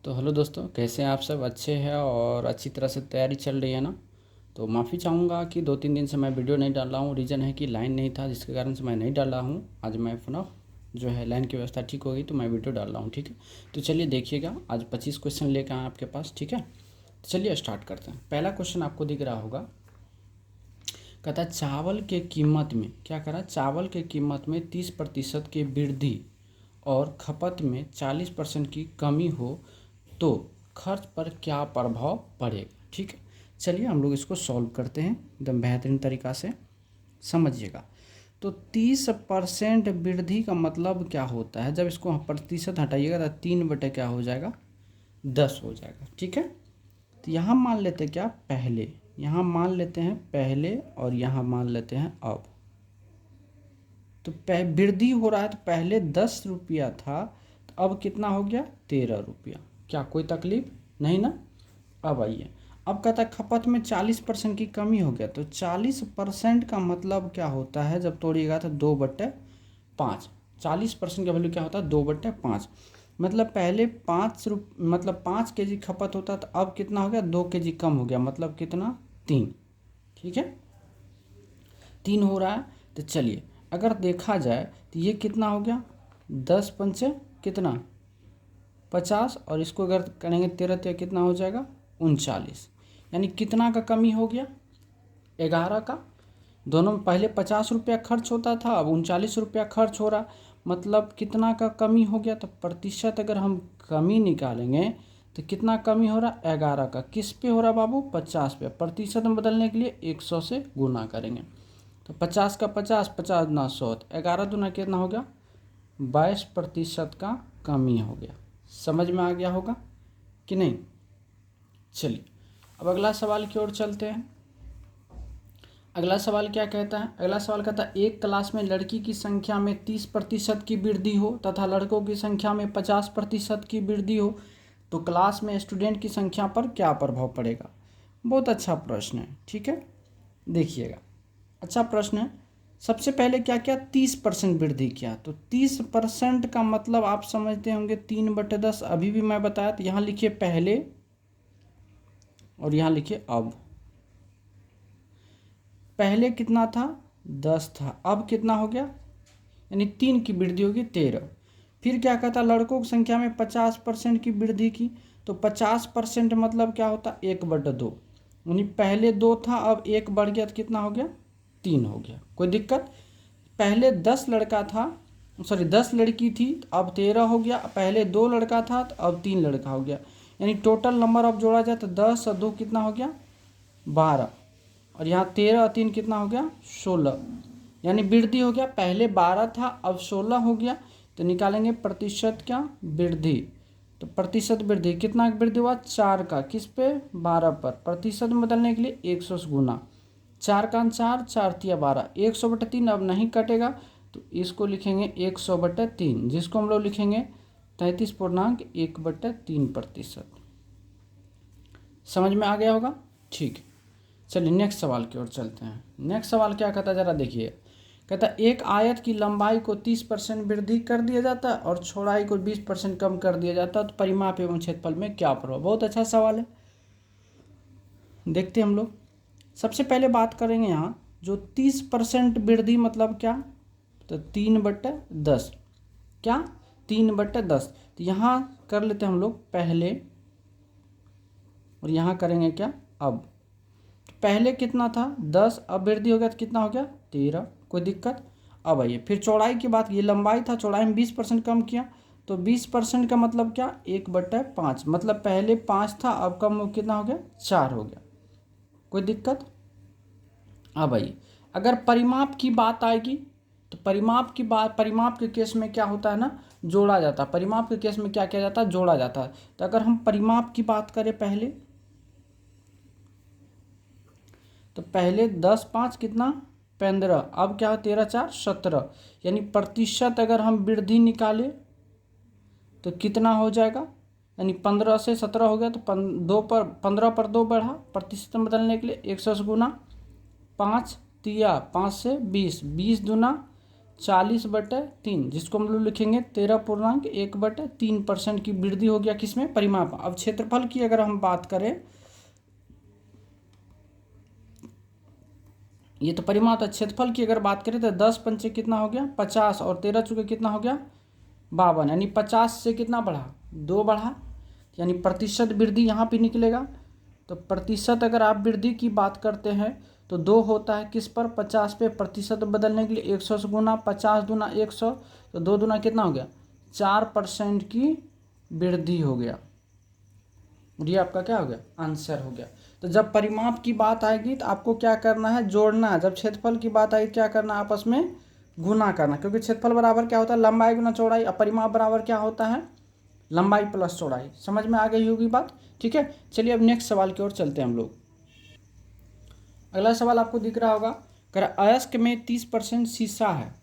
तो हेलो दोस्तों, कैसे हैं आप सब? अच्छे हैं और अच्छी तरह से तैयारी चल रही है ना? तो माफ़ी चाहूँगा कि 2-3 दिन से मैं वीडियो नहीं डाल रहा हूँ। रीज़न है कि लाइन नहीं था, जिसके कारण से मैं नहीं डाल रहा हूँ। आज मैं पुनः जो है लाइन की व्यवस्था ठीक हो गई तो मैं वीडियो डाल रहा हूँ। ठीक है, तो चलिए देखिएगा, आज 25 क्वेश्चन लेकर आए आपके पास। ठीक है, तो चलिए स्टार्ट करते हैं। पहला क्वेश्चन आपको दिख रहा होगा, कहता है चावल के कीमत में क्या करा, चावल के कीमत में 30% की वृद्धि और खपत में 40% की कमी हो तो खर्च पर क्या प्रभाव पड़ेगा। ठीक है, चलिए हम लोग इसको सॉल्व करते हैं एकदम बेहतरीन तरीक़ा से, समझिएगा। तो 30% वृद्धि का मतलब क्या होता है, जब इसको प्रतिशत हटाइएगा तो 3 बटे क्या हो जाएगा, 10 हो जाएगा। ठीक है, तो यहाँ मान लेते हैं क्या, पहले, यहाँ मान लेते हैं पहले और यहाँ मान लेते हैं अब। तो वृद्धि हो रहा है तो पहले 10 रुपया था तो अब कितना हो गया, 13 रुपया। क्या कोई तकलीफ नहीं ना? अब आइए, अब कहता है खपत में 40% की कमी हो गया। तो 40% का मतलब क्या होता है, जब तोड़िएगा तो 2/5। 40% का वैल्यू क्या होता है, 2/5। मतलब पहले 5 kg खपत होता तो अब कितना हो गया, 2 kg कम हो गया, मतलब कितना, 3। ठीक है, 3 हो रहा है। तो चलिए अगर देखा जाए तो ये कितना हो गया, 10×5 कितना, 50, और इसको अगर करेंगे 13 तो कितना हो जाएगा, 39। यानी कितना का कमी हो गया, 11 का। दोनों में पहले 50 रुपया खर्च होता था, अब 39 रुपया खर्च हो रहा, मतलब कितना का कमी हो गया। तो प्रतिशत अगर हम कमी निकालेंगे तो कितना कमी हो रहा, 11 का। किस पे हो रहा बाबू, 50 पे। प्रतिशत में बदलने के लिए 100 से गुना करेंगे। तो 50 का 50, 50 गुना 100, 11 दूना कितना हो गया, 22% का कमी हो गया। समझ में आ गया होगा कि नहीं? चलिए अब अगला सवाल की ओर चलते हैं। अगला सवाल क्या कहता है, अगला सवाल कहता है एक क्लास में लड़की की संख्या में 30% की वृद्धि हो तथा लड़कों की संख्या में 50% की वृद्धि हो तो क्लास में स्टूडेंट की संख्या पर क्या प्रभाव पड़ेगा। बहुत अच्छा प्रश्न है। ठीक है, देखिएगा, अच्छा प्रश्न है। सबसे पहले क्या किया, 30% वृद्धि किया। तो 30% का मतलब आप समझते होंगे 3/10। अभी भी मैं बताया, तो यहाँ लिखिए पहले और यहाँ लिखिए अब। पहले कितना था, 10 था, अब कितना हो गया, यानी 3 की वृद्धि होगी, 13। फिर क्या कहता, लड़कों की संख्या में 50% की वृद्धि की। तो 50% मतलब क्या होता, 1/2। यानी पहले 2 था, अब 1 बढ़ गया तो कितना हो गया, 3 हो गया। कोई दिक्कत? पहले 10 लड़का था, सॉरी 10 लड़की थी, तो अब 13 हो गया। पहले 2 लड़का था तो अब 3 लड़का हो गया। यानी टोटल नंबर अब जोड़ा जाए तो 10 और 2 कितना हो गया, 12। और यहाँ 13 और 3 कितना हो गया, 16। यानी वृद्धि हो गया, पहले 12 था अब 16 हो गया। तो निकालेंगे प्रतिशत क्या, वृद्धि। तो प्रतिशत वृद्धि कितना वृद्धि हुआ, 4 का। किस पे, 12 पर। प्रतिशत में बदलने के लिए 100 से गुना। 4 का 4, 4 तिया 12, 100/3 अब नहीं कटेगा तो इसको लिखेंगे 100/3, जिसको हम लोग लिखेंगे 33.1/3%। समझ में आ गया होगा? ठीक, चलिए नेक्स्ट सवाल की ओर चलते हैं। नेक्स्ट सवाल क्या कहता है, जरा देखिए। कहता है एक आयत की लंबाई को 30% वृद्धि कर दिया जाता है और चौड़ाई को 20% कम कर दिया जाता है तो परिमाप एवं क्षेत्रफल में क्या प्रभाव। बहुत अच्छा सवाल है, देखते हैं हम लोग। सबसे पहले बात करेंगे यहाँ जो 30% वृद्धि मतलब क्या, तो 3/10। क्या, 3/10। तो यहाँ कर लेते हैं हम लोग पहले और यहाँ करेंगे क्या, अब। पहले कितना था, 10, अब वृद्धि हो गया तो कितना हो गया, 13। कोई दिक्कत? अब आइए फिर चौड़ाई की बात, ये लंबाई था, चौड़ाई में 20% कम किया। तो 20% का मतलब क्या, 1/5। मतलब पहले 5 था, अब कम कितना हो गया, 4 हो गया। कोई दिक्कत? अब आइए अगर परिमाप की बात आएगी तो परिमाप के केस में क्या होता है ना, जोड़ा जाता है। परिमाप के केस में क्या किया जाता है, जोड़ा जाता है। तो अगर हम परिमाप की बात करें पहले, तो पहले 10 5 कितना, 15। अब क्या है, 13 4 17। यानी प्रतिशत अगर हम वृद्धि निकाले तो कितना हो जाएगा, यानी 15 से 17 हो गया तो 15 पर 2 बढ़ा। प्रतिशत में बदलने के लिए 100 से गुना, 5 तिया 5 से 20, 20 दूना 40/3, जिसको हम लोग लिखेंगे 13.1/3% की वृद्धि हो गया किसमें, परिमाप। अब क्षेत्रफल की अगर हम बात करें, ये तो परिमाप है, क्षेत्रफल की अगर बात करें तो 10 पंचे कितना हो गया 50 और 13 चुके कितना हो गया 52, यानी 50 से कितना बढ़ा 2 बढ़ा, यानी प्रतिशत वृद्धि यहाँ पे निकलेगा। तो प्रतिशत अगर आप वृद्धि की बात करते हैं तो 2 होता है किस पर 50 पे, प्रतिशत बदलने के लिए 100 से गुना, 50 दूना 100, तो 2 दूना कितना हो गया 4% की वृद्धि हो गया। ये आपका क्या हो गया आंसर हो गया। तो जब परिमाप की बात आएगी तो आपको क्या करना है जोड़ना है, जब क्षेत्रफल की बात आएगी क्या करना है आपस में गुना करना, क्योंकि क्षेत्रफल बराबर क्या होता है लंबाई गुना चौड़ाई, और परिमाप बराबर क्या होता है लंबाई प्लस चौड़ाई। समझ में आ गई होगी बात, ठीक है। चलिए अब नेक्स्ट सवाल की ओर चलते हैं हम लोग। अगला सवाल आपको दिख रहा होगा, कर अयस्क में 30% शीशा है,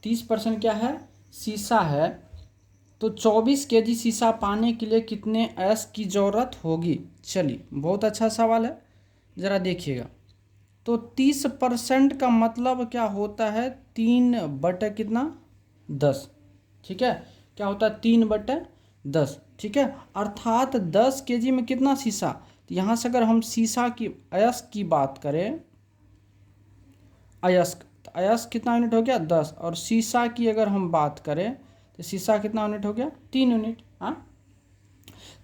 30% क्या है शीशा है, तो 24 kg शीशा पाने के लिए कितने अयस्क की ज़रूरत होगी। चलिए बहुत अच्छा सवाल है, ज़रा देखिएगा। तो 30% का मतलब क्या होता है 3 बटे कितना 10, ठीक है, क्या होता है 3/10, ठीक है, अर्थात 10 kg में कितना शीशा। तो यहाँ से अगर हम शीशा की अयस्क की बात करें, अयस्क तो अयस्क कितना यूनिट हो गया 10, और शीशा की अगर हम बात करें तो शीशा कितना यूनिट हो गया 3 यूनिट। हाँ,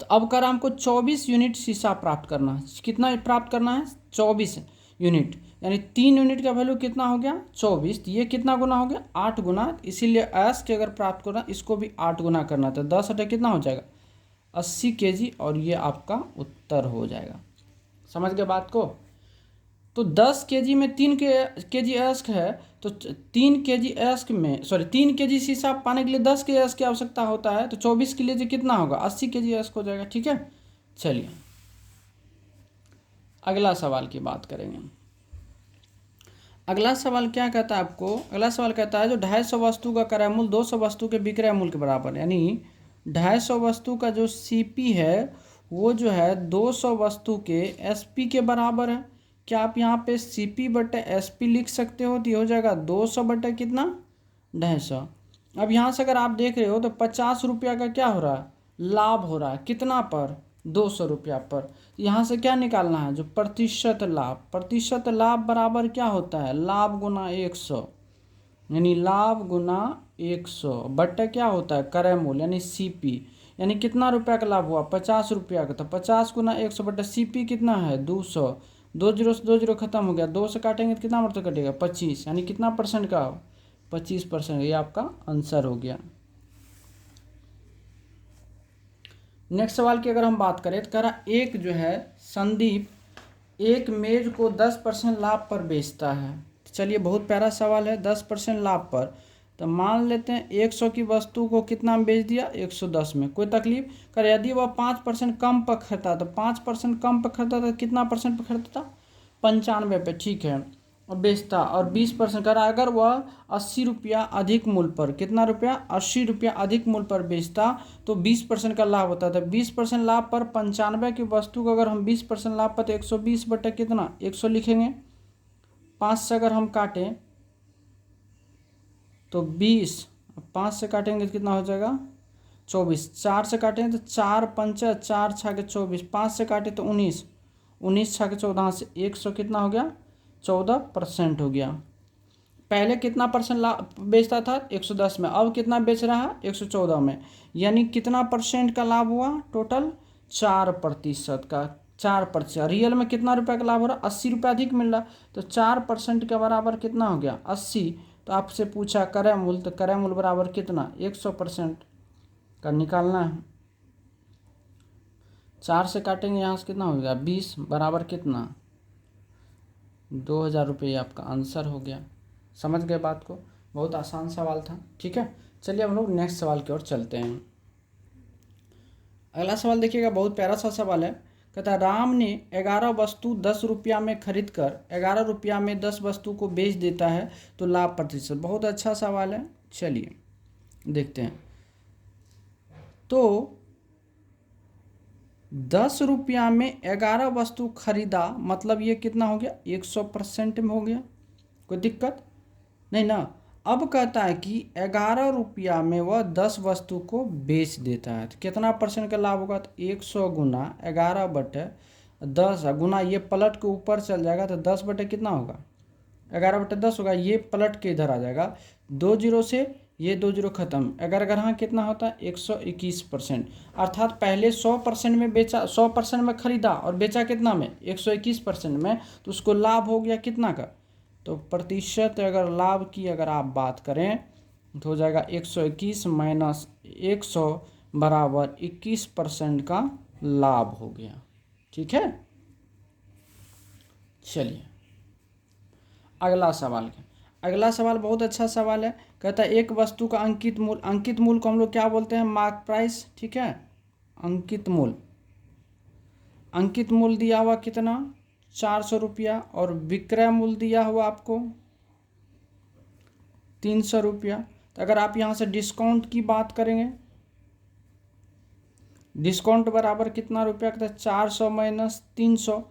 तो अब कर हमको 24 यूनिट शीशा प्राप्त करना है, कितना प्राप्त करना है 24 यूनिट, यानी 3 यूनिट का वैल्यू कितना हो गया 24, तो ये कितना गुना हो गया 8 गुना, इसीलिए अयस्क के अगर प्राप्त करना इसको भी 8 गुना करना, तो 10 अटे कितना हो जाएगा 80 kg, और ये आपका उत्तर हो जाएगा। समझ गए बात को। तो 10 kg में 3 kg अयस्क है, तो 3 kg अयस्क में 3 kg शीशा पाने के लिए 10 kg अयस्क की आवश्यकता होता है, तो 24 के लिए कितना होगा 80 kg अयस्क हो जाएगा, ठीक है। चलिए अगला सवाल की बात करेंगे। अगला सवाल क्या कहता है आपको, अगला सवाल कहता है जो 250 वस्तु का क्रय मूल्य 200 वस्तु के विक्रय मूल्य के बराबर, यानी 250 वस्तु का जो सीपी है वो जो है 200 वस्तु के एसपी के बराबर है। क्या आप यहाँ पे सीपी बटे एसपी लिख सकते हो, तो ये हो जाएगा 200 बटे कितना 250। अब यहाँ से अगर आप देख रहे हो तो 50 रुपया का क्या हो रहा है लाभ हो रहा है, कितना पर 200 रुपया पर। यहाँ से क्या निकालना है जो प्रतिशत लाभ, प्रतिशत लाभ बराबर क्या होता है लाभ गुना 100, यानी लाभ गुना 100 बटे क्या होता है क्रय मूल्य यानी सीपी, यानी कितना रुपया का लाभ हुआ 50 रुपया का, तो 50 गुना 100 बटे सीपी कितना है 200, 2 जीरो से 2 जीरो खत्म हो गया, 2 से काटेंगे तो कितना मतलब कटेगा 25, यानी कितना परसेंट का 25%, ये आपका आंसर हो गया। नेक्स्ट सवाल की अगर हम बात करें तो कह रहा एक जो है संदीप एक मेज को 10% लाभ पर बेचता है। चलिए बहुत प्यारा सवाल है, 10% लाभ पर, तो मान लेते हैं 100 की वस्तु को कितना में बेच दिया 110 में, कोई तकलीफ कर, यदि वह 5% कम पर खरीदता तो 5% कम पर खरीदता तो कितना परसेंट पर खरीदता 95 पे, ठीक है, और बेचता, और 20% कर अगर वह 80 रुपया अधिक मूल्य पर, कितना रुपया 80 रुपया अधिक मूल्य पर बेचता तो 20% का लाभ होता था। 20% लाभ पर 95 की वस्तु को अगर हम 20% लाभ पर तो 120 बटे कितना 100 लिखेंगे, 5 से अगर हम काटें तो 20, 5 से काटेंगे तो कितना हो जाएगा 24, 4 से काटेंगे तो 4 पंचा 4 छः के 24, 5 से काटे तो 19, 19 छः के 14 से 100 कितना हो गया 14% हो गया। पहले कितना परसेंट बेचता था 110 में, अब कितना बेच रहा है 114 में, यानी कितना परसेंट का लाभ हुआ टोटल 4% का, 4%। रियल में कितना रुपये का लाभ हो रहा है 80 रुपये अधिक मिल रहा, तो 4% के बराबर कितना हो गया 80। तो आपसे पूछा क्रय मूल्य, तो क्रय मूल्य बराबर कितना 100% का निकालना है, 4 से काटेंगे यहाँ से कितना हो गया 20 बराबर कितना 2000 रुपये, आपका आंसर हो गया। समझ गए बात को, बहुत आसान सवाल था, ठीक है। चलिए हम लोग नेक्स्ट सवाल की ओर चलते हैं। अगला सवाल देखिएगा, बहुत प्यारा सा सवाल है, कहता है राम ने 11 वस्तु 10 रुपया में खरीद कर 11 रुपया में 10 वस्तु को बेच देता है तो लाभ प्रतिशत। बहुत अच्छा सवाल है, चलिए देखते हैं। तो 10 रुपया में 11 वस्तु खरीदा, मतलब ये कितना हो गया 100% में हो गया, कोई दिक्कत नहीं ना। अब कहता है कि 11 रुपया में वह 10 वस्तु को बेच देता है, तो कितना परसेंट का लाभ होगा? तो 100 गुना 11/10 गुना ये पलट के ऊपर चल जाएगा, तो 10 बटे कितना होगा? 11/10 होगा। ये पलट के इधर आ जाएगा, 2 जीरो से ये 2 जीरो खत्म। अगर हाँ कितना होता है? 121%। अर्थात पहले 100% में बेचा, 100% में खरीदा और बेचा कितना में? 121% में, तो उसको लाभ हो गया कितना का? तो प्रतिशत अगर लाभ की अगर आप बात करें तो हो जाएगा 121 माइनस 100 बराबर 21% का लाभ हो गया। ठीक है, चलिए अगला सवाल क्या? अगला सवाल बहुत अच्छा सवाल है। कहता है एक वस्तु का अंकित मूल्य, अंकित मूल्य को हम लोग क्या बोलते हैं? Mark price. ठीक है, अंकित मूल्य, अंकित मूल्य दिया हुआ कितना? 400 रुपया, और विक्रय मूल्य दिया हुआ आपको 300 रुपया। तो अगर आप यहाँ से डिस्काउंट की बात करेंगे, डिस्काउंट बराबर कितना रुपया? कहता है 400 माइनस 300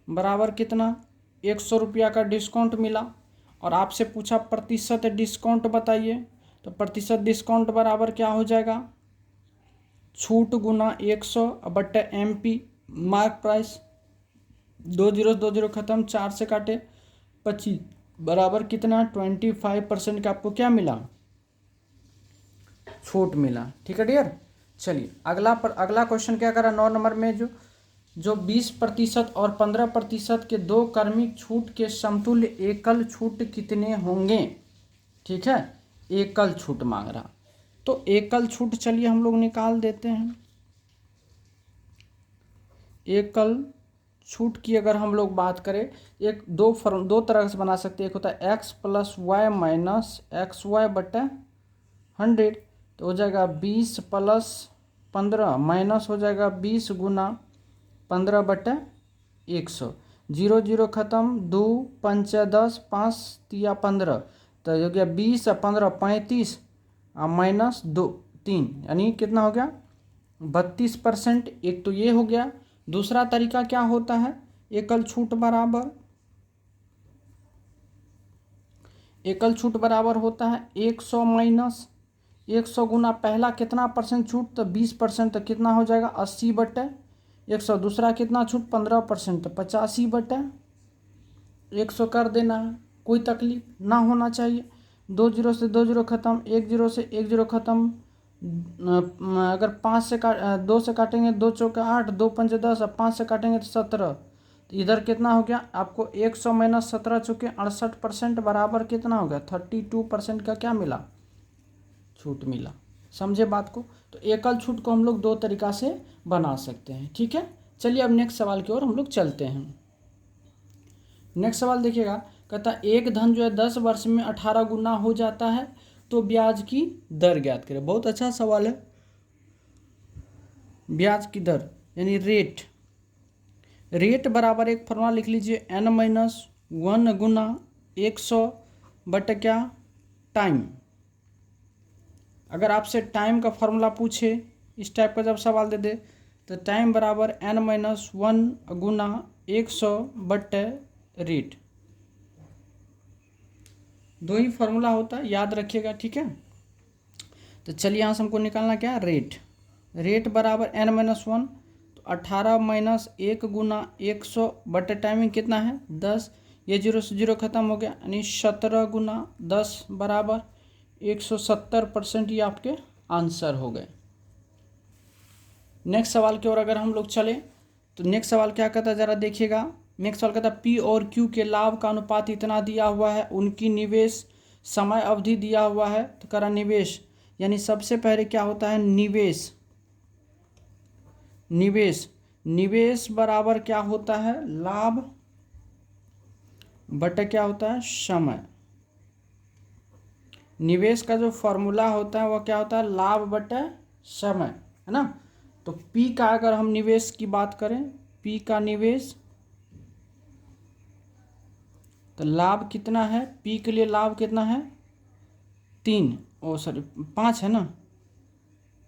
बराबर कितना? 100 रुपया का डिस्काउंट मिला। और आपसे पूछा प्रतिशत डिस्काउंट बताइए, तो प्रतिशत डिस्काउंट बराबर क्या हो जाएगा? छूट गुना 100 बट्टे MP मार्क प्राइस। 2 जीरो खत्म, 4 से काटे 25 बराबर कितना? 25% का आपको क्या मिला? छूट मिला। ठीक है डियर, चलिए अगला क्वेश्चन क्या करा? 9 नंबर में जो 20% और 15% के दो क्रमिक छूट के समतुल्य एकल छूट कितने होंगे? ठीक है, एकल छूट मांग रहा, तो एकल छूट चलिए हम लोग निकाल देते हैं। एकल छूट की अगर हम लोग बात करें, दो तरह से बना सकते हैं। एक होता है x + y माइनस XY बटे 100, तो हो जाएगा 20 + 15 माइनस हो जाएगा 20 गुना 15 बटे 100। 0 0 खत्म, 2 5 10, 5 3 15, तो हो गया 20 और 15 35 माइनस 2 3, यानी कितना हो गया? 32%। एक तो ये हो गया। दूसरा तरीका क्या होता है? एकल छूट बराबर, एकल छूट बराबर होता है 100 माइनस 100 गुना पहला कितना परसेंट छूट? तो 20%, तो कितना हो जाएगा? 80 बटे 100। दूसरा कितना छूट? 15%, तो 85 बटे 100 कर देना है, कोई तकलीफ ना होना चाहिए। 2 जीरो से 2 जीरो खत्म, 1 जीरो से 1 जीरो खत्म। अगर 5 से 2 से काटेंगे, 2 चौके 8, 2 पंजे 10, और 5 से काटेंगे तो 17। तो इधर कितना हो गया आपको? 100 माइनस 17 चुके 68% बराबर कितना हो गया? 32% का क्या मिला? छूट मिला। समझे बात को? तो एकल छूट को हम लोग दो तरीका से बना सकते हैं। ठीक है, चलिए अब नेक्स्ट सवाल की ओर हम लोग चलते हैं। नेक्स्ट सवाल देखिएगा, कहता है एक धन जो है 10 वर्ष में 18 गुना हो जाता है, तो ब्याज की दर ज्ञात करें। बहुत अच्छा सवाल है। ब्याज की दर यानी रेट, रेट बराबर एक फॉर्मूला लिख लीजिए, n-1 गुना 100 बटे क्या? टाइम। अगर आपसे टाइम का फॉर्मूला पूछे, इस टाइप का जब सवाल दे दे, तो टाइम बराबर n-1 गुना 100 बटे रेट। दो ही फॉर्मूला होता है, याद रखिएगा। ठीक है, तो चलिए यहाँ से हमको निकालना क्या? रेट। रेट बराबर n-1, तो 18 माइनस 1 गुना 100 बटे टाइमिंग कितना है? 10। ये 0 से 0 खत्म हो गया, यानी 17 गुना 10 बराबर 170%। ये आपके आंसर हो गए। नेक्स्ट सवाल की ओर अगर हम लोग चले, तो नेक्स्ट सवाल क्या कहता है, ज़रा देखिएगा। नेक्स्ट सवाल कहता है पी और क्यू के लाभ का अनुपात इतना दिया हुआ है, उनकी निवेश समय अवधि दिया हुआ है। तो करा निवेश, यानी सबसे पहले क्या होता है? निवेश। निवेश, निवेश बराबर क्या होता है? लाभ बटे क्या होता है? समय। निवेश का जो फॉर्मूला होता है वह क्या होता है? लाभ बटे समय, है ना। तो पी का अगर हम निवेश की बात करें, पी का निवेश, तो लाभ कितना है? पी के लिए लाभ कितना है? 5 है ना।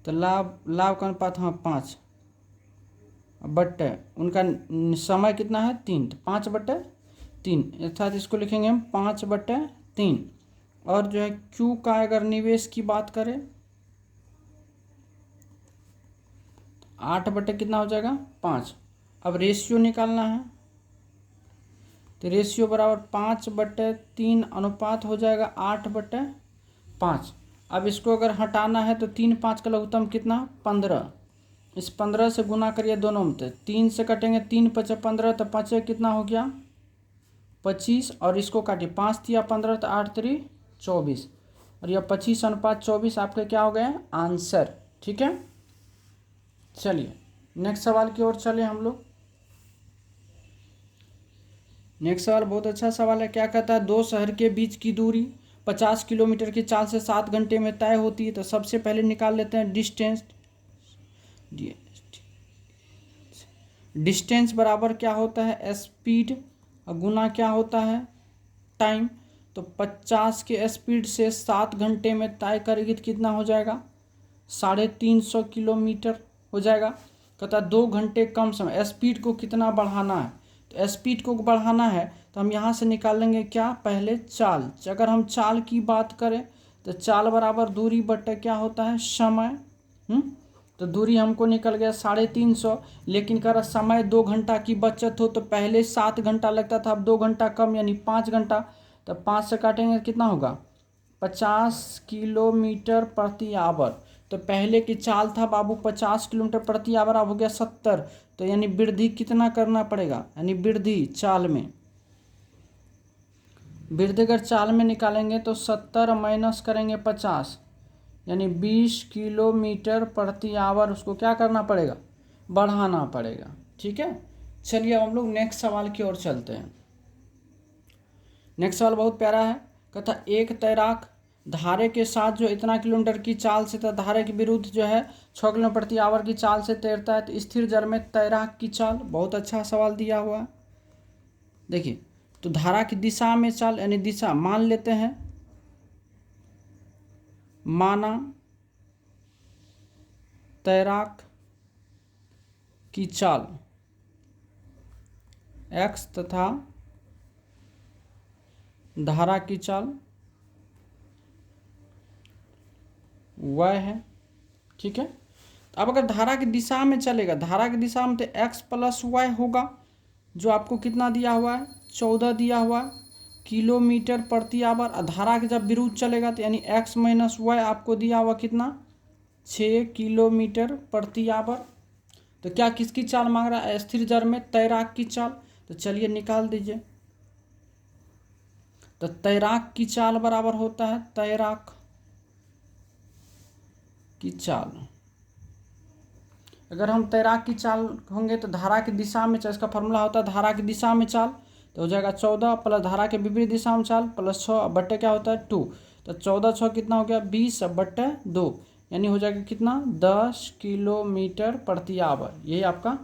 तो लाभ का अनुपात, हाँ 5 बटे उनका समय कितना है? 3, तो 5/3, अर्थात इसको लिखेंगे हम 5/3। और जो है क्यू का अगर निवेश की बात करें 8 बटे कितना हो जाएगा 5। अब रेशियो निकालना है तो रेशियो बराबर 5/3 अनुपात हो जाएगा 8/5। अब इसको अगर हटाना है तो 3 5 का लघुत्तम कितना 15। इस 15 से गुना करिए दोनों में, तो 3 से कटेंगे 3 × 5 = 15, तो 5 कितना हो गया 25। और इसको काटिए 5 × 3 = 15, तो 8 × 3 = 24। और यह 25:24 आपके क्या हो गए आंसर। ठीक है, चलिए नेक्स्ट सवाल की ओर चले हम लोग। नेक्स्ट सवाल बहुत अच्छा सवाल है। क्या कहता है, दो शहर के बीच की दूरी 50 किलोमीटर की चाल से 7 घंटे में तय होती है। तो सबसे पहले निकाल लेते हैं डिस्टेंस। डिस्टेंस बराबर क्या होता है स्पीड, गुना क्या होता है टाइम। तो 50 के स्पीड से 7 घंटे में तय करेगी तो कितना हो जाएगा 350 किलोमीटर हो जाएगा। कहता है 2 घंटे कम समय। स्पीड को कितना बढ़ाना है, तो स्पीड को बढ़ाना है तो हम यहाँ से निकालेंगे क्या पहले चाल। अगर हम चाल की बात करें तो चाल बराबर दूरी बटे क्या होता है समय। तो दूरी हमको निकल गया 350, लेकिन कर समय 2 घंटा की बचत हो तो पहले 7 घंटा लगता था, अब 2 घंटा कम यानी 5 घंटा। तो 5 से काटेंगे कितना होगा 50 किलोमीटर प्रति आवर। तो पहले की चाल था बाबू 50 किलोमीटर प्रति आवर, अब हो गया 70। तो यानी वृद्धि कितना करना पड़ेगा, यानी वृद्धि चाल में, वृद्धि अगर चाल में निकालेंगे तो 70 माइनस करेंगे 50 यानी 20 किलोमीटर प्रति आवर उसको क्या करना पड़ेगा बढ़ाना पड़ेगा। ठीक है, चलिए अब हम लोग नेक्स्ट सवाल की ओर चलते हैं। नेक्स्ट सवाल बहुत प्यारा है। कहता एक तैराक धारे के साथ जो इतना किलोमीटर की चाल से था, धारे के विरुद्ध जो है 6 किलोमीटर प्रति आवर की चाल से तैरता है, तो स्थिर जल में तैराक की चाल। बहुत अच्छा सवाल दिया हुआ है। देखिए तो धारा की दिशा में चाल यानी दिशा मान लेते हैं, माना तैराक की चाल x तथा धारा की चाल y है। ठीक है, अब अगर धारा की दिशा में चलेगा, धारा की दिशा में तो x + y होगा, जो आपको कितना दिया हुआ है 14 दिया हुआ है किलोमीटर प्रति आवर। धारा के जब विरुद्ध चलेगा तो यानी x - y आपको दिया हुआ कितना 6 किलोमीटर प्रति आवर। तो क्या किसकी चाल मांग रहा है स्थिर जल में तैराक की चाल। तो चलिए निकाल दीजिए। तो तैराक की चाल बराबर होता है तैराक की चाल। अगर हम तैराक की चाल होंगे तो धारा की दिशा में चाल, इसका फॉर्मूला होता है धारा की दिशा में चाल, तो हो जाएगा 14 प्लस धारा के विपरीत दिशा में चाल प्लस 6 बट्टे क्या होता है 2। तो 14 6 कितना हो गया 20/2 यानी हो जाएगा कितना 10 किलोमीटर प्रति आवर। यही आपका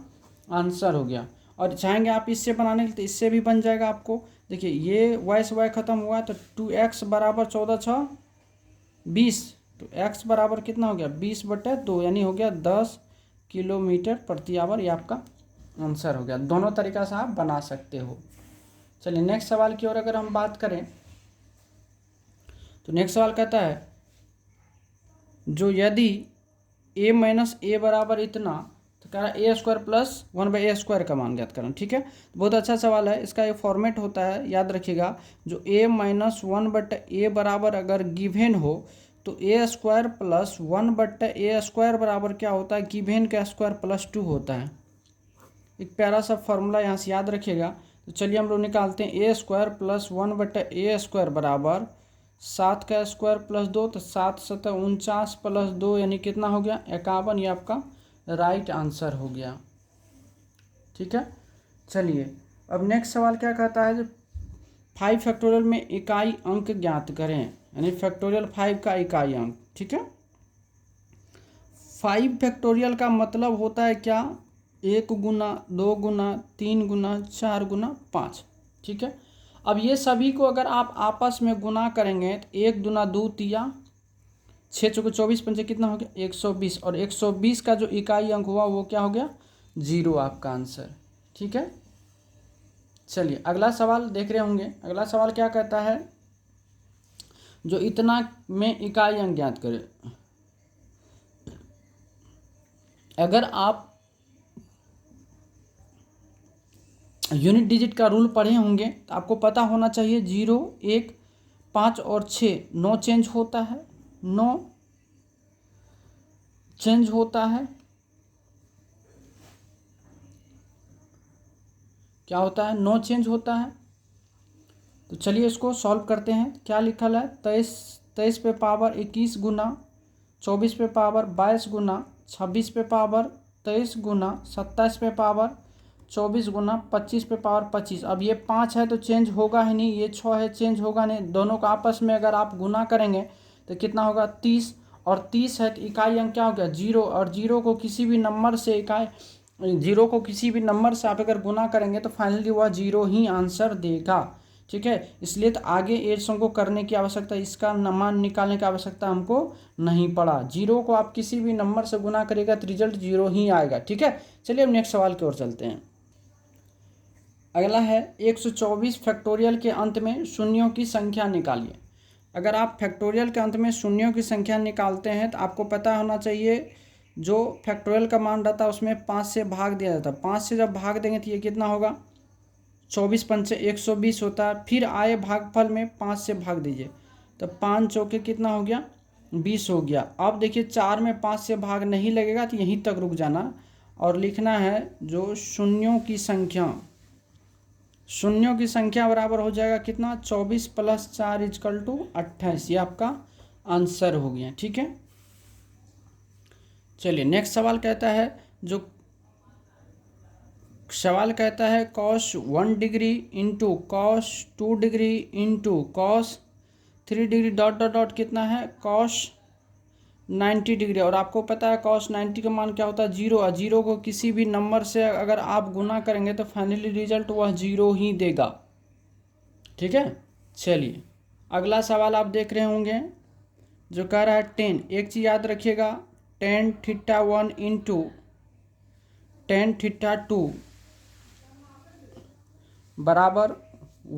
आंसर हो गया। और चाहेंगे आप इससे बनाने के लिए तो इससे भी बन जाएगा आपको। देखिए ये y से y खत्म हुआ तो 2x बराबर 14 6 20, तो x बराबर कितना हो गया 20/2 यानी हो गया 10 किलोमीटर प्रति आवर। ये आपका आंसर हो गया। दोनों तरीका से आप बना सकते हो। चलिए नेक्स्ट सवाल की ओर अगर हम बात करें तो नेक्स्ट सवाल कहता है जो यदि a - a बराबर इतना, तो कह रहा है a² + 1/a² का मान ज्ञात करना। ठीक है, बहुत अच्छा सवाल है। इसका एक फॉर्मेट होता है, याद रखिएगा। जो a - 1/a बराबर अगर गिवेन हो तो a² + 1/a² बराबर क्या होता है गिवेन का स्क्वायर +2 होता है। एक प्यारा सा फॉर्मूला यहाँ से याद रखिएगा। तो चलिए हम लोग निकालते हैं a² + 1/a² बराबर 7 का स्क्वायर +2, तो 7 × 7 = 49 + 2 यानी कितना हो गया 51। ये आपका राइट आंसर हो गया। ठीक है, चलिए अब नेक्स्ट सवाल क्या कहता है, 5 फैक्टोरियल में इकाई अंक ज्ञात करें, यानी फैक्टोरियल 5 का इकाई अंक। ठीक है, 5 फैक्टोरियल का मतलब होता है क्या 1 गुना 2 गुना 3 गुना 4 गुना 5। ठीक है, अब ये सभी को अगर आप आपस में गुना करेंगे तो 1 दूना 2 तिया 6 चौके 24 पंचे कितना हो गया 120, और 120 का जो इकाई अंक हुआ वो क्या हो गया 0 आपका आंसर। ठीक है, चलिए अगला सवाल देख रहे होंगे। अगला सवाल क्या कहता है, जो इतना में इकाई अंक ज्ञात करें। अगर आप यूनिट डिजिट का रूल पढ़े होंगे तो आपको पता होना चाहिए 0, 1, 5 और 6 नो चेंज होता है, नो चेंज होता है। क्या होता है? नो चेंज होता है। तो चलिए इसको सॉल्व करते हैं। क्या लिखा है? 23 पे पावर 21 गुना 24 पे पावर 22 गुना 26 पे पावर 23 गुना 27 पे पावर 24 गुना 25 पे पावर 25। अब ये 5 है तो चेंज होगा ही नहीं, ये 6 है चेंज होगा नहीं। दोनों का आपस में अगर आप गुना करेंगे तो कितना होगा? 30। और 30 है तो इकाई अंक क्या हो गया? 0। और 0 को किसी भी नंबर से आप अगर गुना करेंगे तो फाइनली वह 0 ही आंसर देगा। ठीक है, इसलिए तो आगे एड्स को करने की आवश्यकता, इसका मान निकालने की आवश्यकता हमको नहीं पड़ा। 0 को आप किसी भी नंबर से गुना करेगा तो रिजल्ट 0 ही आएगा। ठीक है, चलिए अब नेक्स्ट सवाल की ओर चलते हैं। अगला है 124 फैक्टोरियल के अंत में शून्यों की संख्या निकालिए। अगर आप फैक्टोरियल के अंत में शून्यों की संख्या निकालते हैं तो आपको पता होना चाहिए जो फैक्टोरियल का मान रहता है उसमें 5 से भाग दिया जाता है। 5 से जब भाग देंगे तो ये कितना होगा? 24 पंचे 120 होता है। फिर आए भागफल में 5 से भाग दीजिए तो 5 चौके कितना हो गया? 20 हो गया। अब देखिए 4 में 5 से भाग नहीं लगेगा तो यहीं तक रुक जाना और लिखना है जो शून्यों की संख्या बराबर हो जाएगा कितना? 24 + 4 = 28। ये आपका आंसर हो गया। ठीक है, चलिए नेक्स्ट सवाल कहता है cos 1 degree into cos 2 degree into cos 3 degree dot dot dot कितना है? cos 90 degree. और आपको पता है cos 90 का मान क्या होता है? 0। और 0 को किसी भी नंबर से अगर आप गुना करेंगे तो फाइनली रिजल्ट वह 0 ही देगा। ठीक है, चलिए अगला सवाल आप देख रहे होंगे जो कह रहा है 10। एक चीज़ याद रखिएगा, tan θ1 इंटू tan θ2 बराबर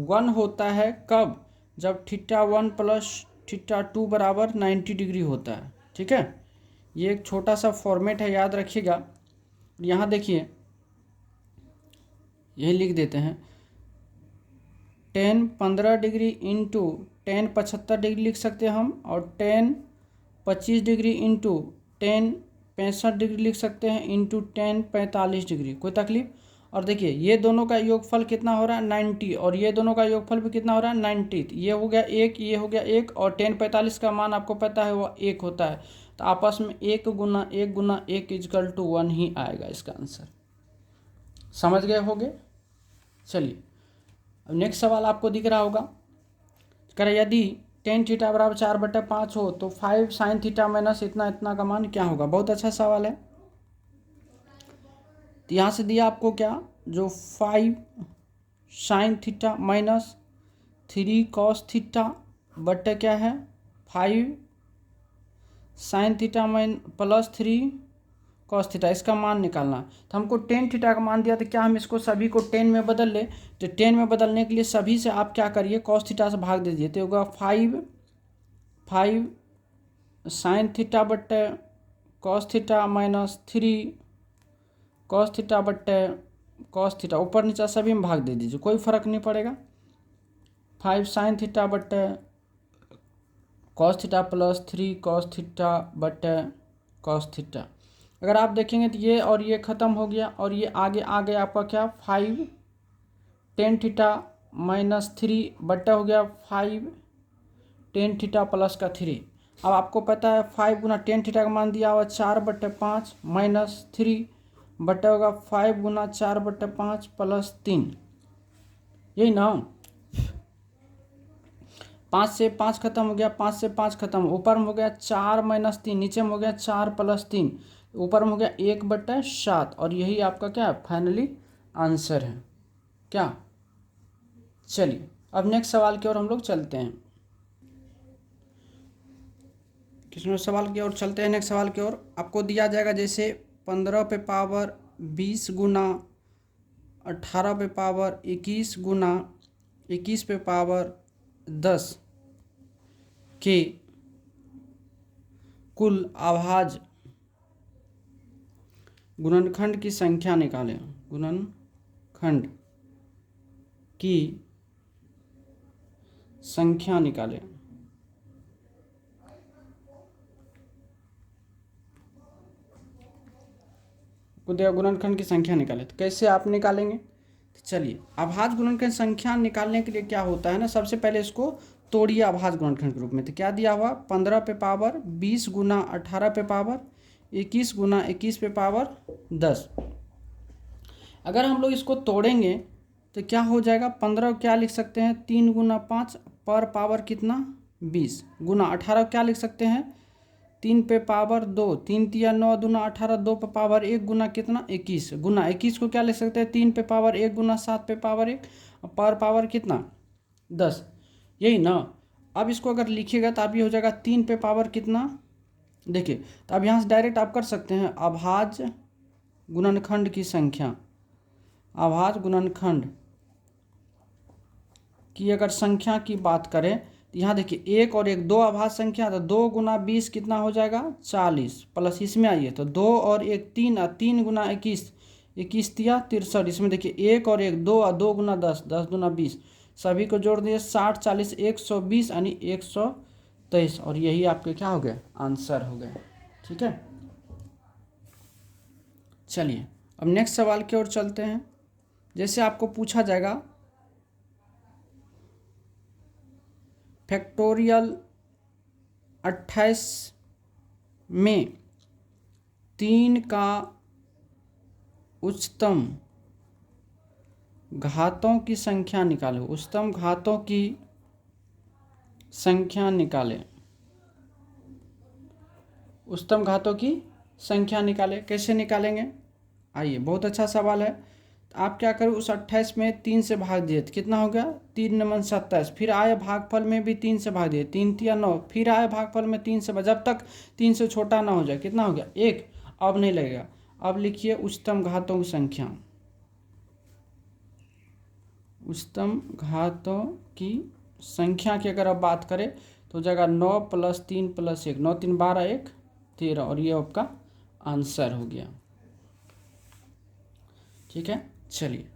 1 होता है। कब? जब θ1 + θ2 बराबर 90 डिग्री होता है। ठीक है, ये एक छोटा सा फॉर्मेट है, याद रखिएगा। यहाँ देखिए यही लिख देते हैं, tan 15 degree into tan 75 degree लिख सकते हैं हम, और tan 25 degree into tan 65 degree लिख सकते हैं, इंटू tan 45 डिग्री। कोई तकलीफ? और देखिए ये दोनों का योगफल कितना हो रहा है? 90। और ये दोनों का योगफल भी कितना हो रहा है? 90। ये हो गया 1, ये हो गया 1, और tan 45 का मान आपको पता है वो 1 होता है। तो आपस में 1 गुना 1 गुना 1 = 1 ही आएगा इसका आंसर। समझ गए होंगे? चलिए अब नेक्स्ट सवाल आपको दिख रहा होगा, कह रहा यदि tan θ बराबर 4/5 हो तो 5 sin θ माइनस इतना इतना का मान क्या होगा? बहुत अच्छा सवाल है। तो यहाँ से दिया आपको क्या? जो 5 sin θ माइनस 3 cos θ बटे क्या है? 5 sin θ प्लस 3 cos θ, इसका मान निकालना। तो हमको tan θ का मान दिया तो क्या हम इसको सभी को 10 में बदल ले? तो 10 में बदलने के लिए सभी से आप क्या करिए? cos θ से भाग दीजिए तो होगा 5 sin θ बटे cos θ माइनस 3 cos θ बटे cos θ, ऊपर नीचे सभी में भाग दे दीजिए, कोई फर्क नहीं पड़ेगा। 5 sin θ बटे cos θ प्लस 3 cos θ बटे cos θ। अगर आप देखेंगे तो ये और ये ख़त्म हो गया, और ये आगे आगे आपका क्या? 5 tan θ माइनस 3 बटा हो गया 5 tan θ प्लस का 3। अब आपको पता है 5 गुना tan θ का मान दिया हुआ 4/5 माइनस 3 बटा होगा 5 गुना 4/5 प्लस 3, यही ना? 5 से 5 खत्म हो गया, 5 से 5 खत्म, ऊपर में हो गया 4 माइनस 3, नीचे में हो गया 4 प्लस 3, ऊपर में हो गया 1/7। और यही आपका क्या है? फाइनली आंसर है। क्या? चलिए अब नेक्स्ट सवाल की ओर हम लोग चलते हैं। किस सवाल की ओर चलते हैं? नेक्स्ट सवाल की ओर आपको दिया जाएगा जैसे 15 पे पावर 20 गुना 18 पे पावर 21 गुना 21 पे पावर 10 के कुल अभाज्य गुणनखंड की संख्या निकालें। गुणनखंड की संख्या निकालें। गुणनखंड की संख्या निकालें। तो कैसे आप निकालेंगे? तो चलिए, अभाज्य गुणनखंड संख्या निकालने के लिए क्या होता है ना, सबसे पहले इसको तोड़िए अभाज्य गुणनखंड के रूप में। तो क्या दिया हुआ, 15 पे पावर 20 गुना 18 पे पावर 21 गुना 21 पे पावर 10। अगर हम लोग इसको तोड़ेंगे तो क्या हो जाएगा, 15 क्या लिख सकते हैं, 3 गुना 5 पर पावर कितना 20 गुना 18 क्या लिख सकते हैं, 3 पे पावर 2, 3 तिया 9 दूना 18, 2 पे पावर 1 गुना कितना 21 गुना 21 को क्या लिख सकते हैं, 3 पे पावर 1 गुना 7 पे पावर 1 पर पावर कितना 10, यही ना। अब इसको अगर लिखिएगा तो अभी हो जाएगा 3 पे पावर कितना, देखिए तो अब यहाँ से डायरेक्ट आप कर सकते हैं अभाज्य गुणनखंड की संख्या। अभाज्य गुणनखंड की अगर संख्या की बात करें तो यहाँ देखिए 1 और 1 दो अभाज्य संख्या, तो 2 गुना 20 कितना हो जाएगा 40, प्लस इसमें आइए तो 2 और 1 3 और 3 गुना 21 21 तिया 63, इसमें देखिए 1 और 1 2 और 2 गुना 10 10 गुना 20, सभी को जोड़ दिए 60 40 120 यानी 123, और यही आपके क्या हो गए आंसर हो गए। ठीक है, चलिए अब नेक्स्ट सवाल की ओर चलते हैं। जैसे आपको पूछा जाएगा फैक्टोरियल 28 में 3 का उच्चतम घातों की संख्या निकालें। उच्चतम घातों की संख्या निकालें। उच्चतम घातों की संख्या निकालें। कैसे निकालेंगे, आइए, बहुत अच्छा सवाल है। आप क्या करें, उस 28 में 3 से भाग दिए तो कितना हो गया 3 9 27, फिर आए भागफल में भी 3 से भाग दिए 3 तिया 9, फिर आए भागफल में 3 से जब तक 3 से छोटा ना हो जाए कितना हो गया 1। अब नहीं लगेगा, अब लिखिए उच्चतम घातों की संख्या। उच्चतम घातों की संख्या की अगर आप बात करें तो हो जाएगा 9 + 3 + 1, 9 3 12 1 13, और ये आपका आंसर हो गया। ठीक है, चलिए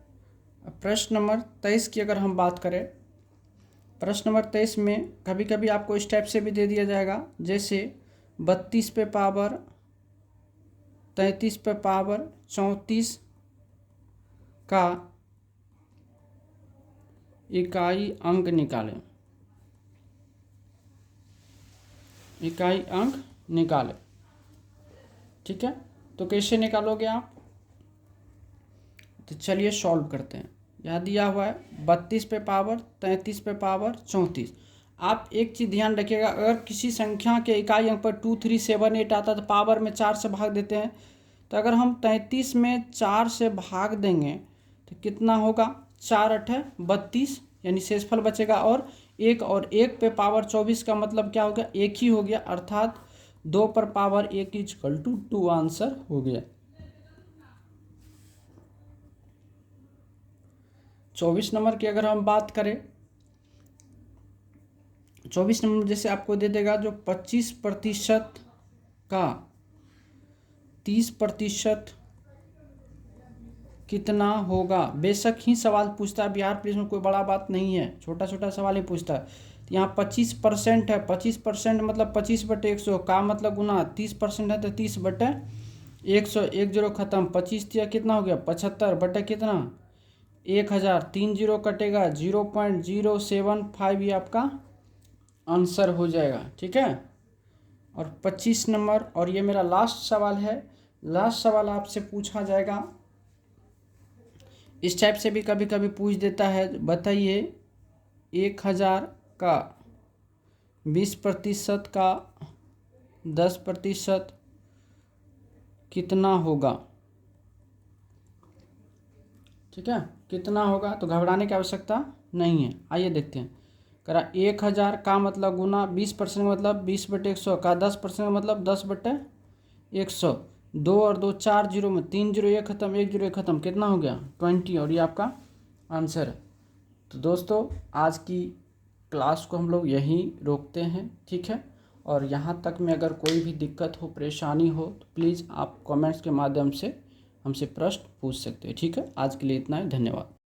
अब प्रश्न नंबर 23 की अगर हम बात करें, प्रश्न नंबर 23 में कभी कभी आपको इस टाइप से भी दे दिया जाएगा, जैसे 32 पे पावर 33 पे पावर 34 का इकाई अंक निकालें। इकाई अंक निकालें। ठीक है, तो कैसे निकालोगे आप, तो चलिए सॉल्व करते हैं। यहाँ दिया हुआ है 32 पे पावर 33 पे पावर 34। आप एक चीज़ ध्यान रखिएगा, अगर किसी संख्या के इकाई अंक पर 2 3 7 8 आता तो पावर में 4 से भाग देते हैं, तो अगर हम 33 में 4 से भाग देंगे तो कितना होगा 4 8 32, यानी शेषफल बचेगा, और 1 पे पावर 24 का मतलब क्या हो गया 1 ही हो गया, अर्थात 2 पर पावर 1 = 2 आंसर हो गया। 24 नंबर की अगर हम बात करें, 24 नंबर जैसे आपको दे देगा जो 25% का 30% कितना होगा। बेशक ही सवाल पूछता है, बिहार पुलिस में कोई बड़ा बात नहीं है, छोटा छोटा सवाल ही पूछता है। तो यहाँ 25% है, 25% मतलब 25/100 का मतलब गुना 30% है तो 30/100, 1 0 खत्म, 25 तिया कितना हो गया 75 बटे कितना 1000, 3 0 कटेगा 0.075, ये आपका आंसर हो जाएगा। ठीक है, और 25 नंबर, और ये मेरा लास्ट सवाल है। लास्ट सवाल आपसे पूछा जाएगा, इस टाइप से भी कभी कभी पूछ देता है, बताइए 1000 का 20% का 10% कितना होगा। ठीक है, कितना होगा, तो घबराने की आवश्यकता नहीं है। आइए देखते हैं, करा 1000 का मतलब गुना 20% का मतलब 20/100 का 10% का मतलब 10/100, 2 और 2 4 0 में 3 0 1 खत्म, 1 0 1 खत्म, कितना हो गया 20, और ये आपका आंसर है। तो दोस्तों आज की क्लास को हम लोग यहीं रोकते हैं, ठीक है। और यहाँ तक में अगर कोई भी दिक्कत हो, परेशानी हो, तो प्लीज़ आप कमेंट्स के माध्यम से हमसे प्रश्न पूछ सकते हैं, ठीक है। आज के लिए इतना ही, धन्यवाद।